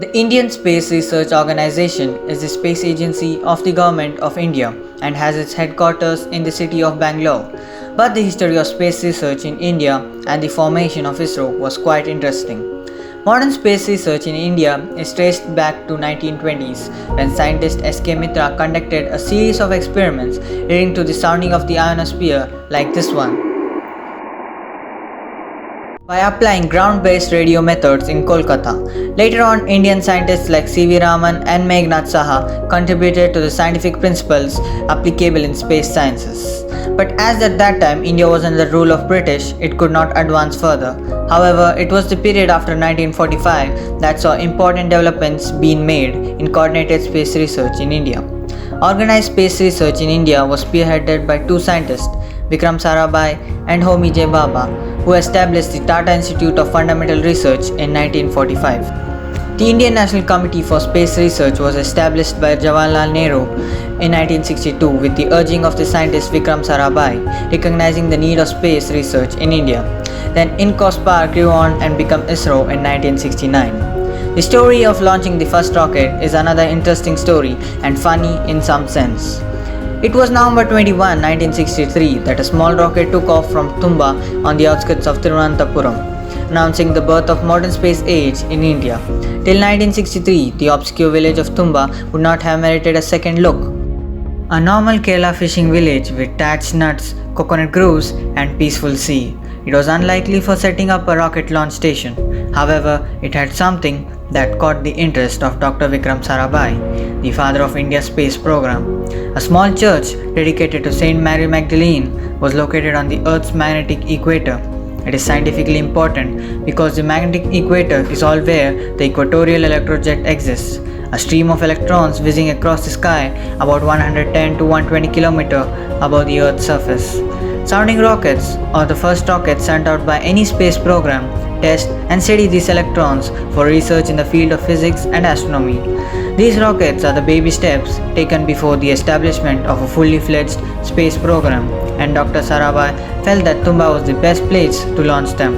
The Indian Space Research Organization is the space agency of the Government of India and has its headquarters in the city of Bangalore. But the history of space research in India and the formation of ISRO was quite interesting. Modern space research in India is traced back to 1920s when scientist S.K. Mitra conducted a series of experiments leading to the sounding of the ionosphere like this one. By applying ground-based radio methods in Kolkata. Later on, Indian scientists like C.V. Raman and Meghnad Saha contributed to the scientific principles applicable in space sciences. But as at that time India was under the rule of British, it could not advance further. However, it was the period after 1945 that saw important developments being made in coordinated space research in India. Organized space research in India was spearheaded by two scientists, Vikram Sarabhai and Homi J. Bhabha, who established the Tata Institute of Fundamental Research in 1945. The Indian National Committee for Space Research was established by Jawaharlal Nehru in 1962 with the urging of the scientist Vikram Sarabhai, recognizing the need of space research in India. Then INCOSPAR grew on and became ISRO in 1969. The story of launching the first rocket is another interesting story and funny in some sense. It was November 21, 1963 that a small rocket took off from Tumba on the outskirts of Thiruvananthapuram, announcing the birth of modern space age in India. Till 1963, the obscure village of Tumba would not have merited a second look. A normal Kerala fishing village with thatched nuts, coconut groves and peaceful sea. It was unlikely for setting up a rocket launch station. However, it had something that caught the interest of Dr. Vikram Sarabhai, the father of India's space program. A small church dedicated to Saint Mary Magdalene was located on the Earth's magnetic equator. It is scientifically important because the magnetic equator is all where the equatorial electrojet exists, a stream of electrons whizzing across the sky about 110 to 120 km above the Earth's surface. Sounding rockets, or the first rockets sent out by any space program, test and study these electrons for research in the field of physics and astronomy. These rockets are the baby steps taken before the establishment of a fully fledged space program, and Dr. Sarabhai felt that Tumba was the best place to launch them.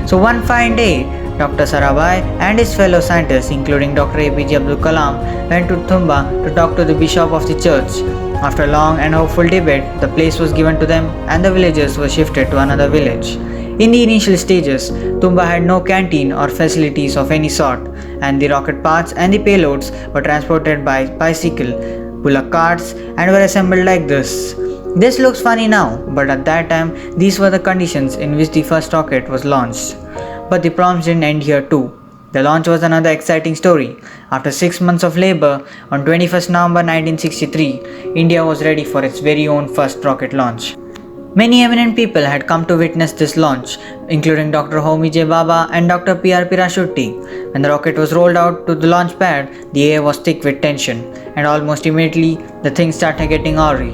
So one fine day, Dr. Sarabhai and his fellow scientists, including Dr. APJ Abdul Kalam, went to Tumba to talk to the bishop of the church. After a long and hopeful debate, the place was given to them and the villagers were shifted to another village. In the initial stages, Tumba had no canteen or facilities of any sort, and the rocket parts and the payloads were transported by bicycle, bullock carts, and were assembled like this. This looks funny now, but at that time, these were the conditions in which the first rocket was launched. But the problems didn't end here too. The launch was another exciting story. After 6 months of labor, on 21st November 1963, India was ready for its very own first rocket launch. Many eminent people had come to witness this launch, including Dr. Homi J. Bhabha and Dr. P.R. Pirashutti. When the rocket was rolled out to the launch pad, the air was thick with tension, and almost immediately, the thing started getting awry.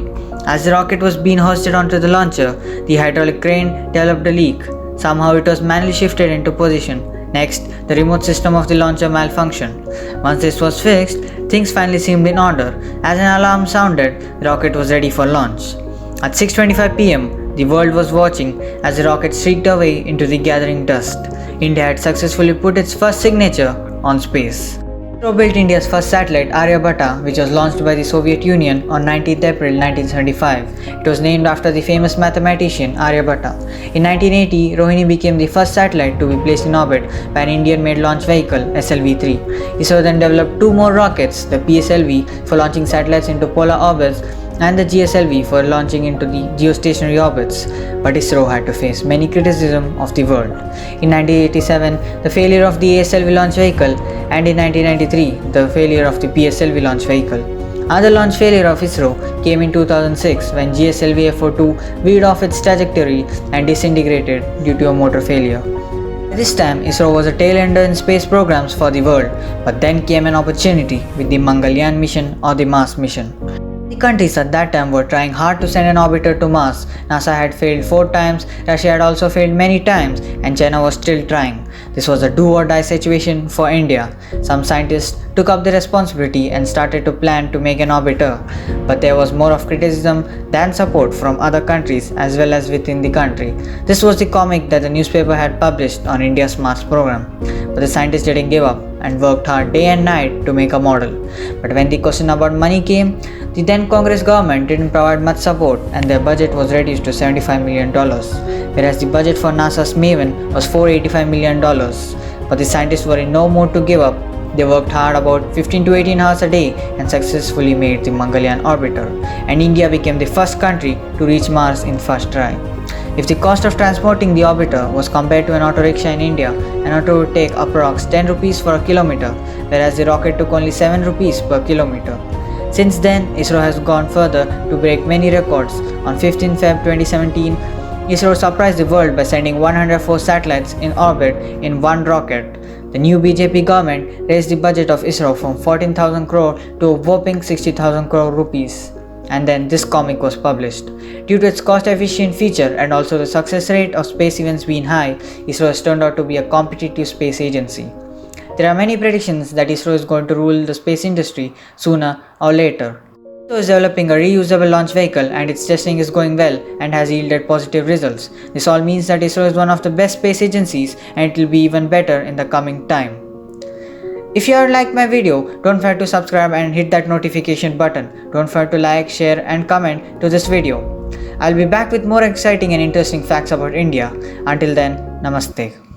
As the rocket was being hoisted onto the launcher, the hydraulic crane developed a leak. Somehow it was manually shifted into position. Next, the remote system of the launcher malfunctioned. Once this was fixed, things finally seemed in order. As an alarm sounded, the rocket was ready for launch. At 6:25 p.m., the world was watching as the rocket streaked away into the gathering dust. India had successfully put its first signature on space. ISRO built India's first satellite, Aryabhatta, which was launched by the Soviet Union on 19th April 1975. It was named after the famous mathematician Aryabhatta. In 1980, Rohini became the first satellite to be placed in orbit by an Indian-made launch vehicle, SLV-3. ISRO then developed two more rockets, the PSLV for launching satellites into polar orbits and the GSLV for launching into the geostationary orbits, but ISRO had to face many criticism of the world. In 1987, the failure of the ASLV launch vehicle, and in 1993, the failure of the PSLV launch vehicle. Another launch failure of ISRO came in 2006 when GSLV FO2 veered off its trajectory and disintegrated due to a motor failure. At this time, ISRO was a tail-ender in space programs for the world, but then came an opportunity with the Mangalyaan mission or the Mars mission. The countries at that time were trying hard to send an orbiter to Mars. NASA had failed 4 times, Russia had also failed many times, and China was still trying. This was a do or die situation for India. Some scientists took up the responsibility and started to plan to make an orbiter, but there was more of criticism than support from other countries as well as within the country. This was the comic that the newspaper had published on India's Mars program, but the scientists didn't give up and worked hard day and night to make a model. But when the question about money came, the then Congress government didn't provide much support and their budget was reduced to $75 million, whereas the budget for NASA's Maven was $485 million. But the scientists were in no mood to give up. They worked hard about 15 to 18 hours a day and successfully made the Mangalyaan orbiter, and India became the first country to reach Mars in first try. If the cost of transporting the orbiter was compared to an auto rickshaw in India, an auto would take approx 10 rupees for a kilometer, whereas the rocket took only 7 rupees per kilometer. Since then, ISRO has gone further to break many records. On 15 Feb 2017, ISRO surprised the world by sending 104 satellites in orbit in one rocket. The new BJP government raised the budget of ISRO from 14,000 crore to a whopping 60,000 crore rupees. And then this comic was published. Due to its cost-efficient feature and also the success rate of space events being high, ISRO has turned out to be a competitive space agency. There are many predictions that ISRO is going to rule the space industry sooner or later. ISRO is developing a reusable launch vehicle and its testing is going well and has yielded positive results. This all means that ISRO is one of the best space agencies and it will be even better in the coming time. If you like my video, don't forget to subscribe and hit that notification button. Don't forget to like, share and comment to this video. I'll be back with more exciting and interesting facts about India. Until then, Namaste.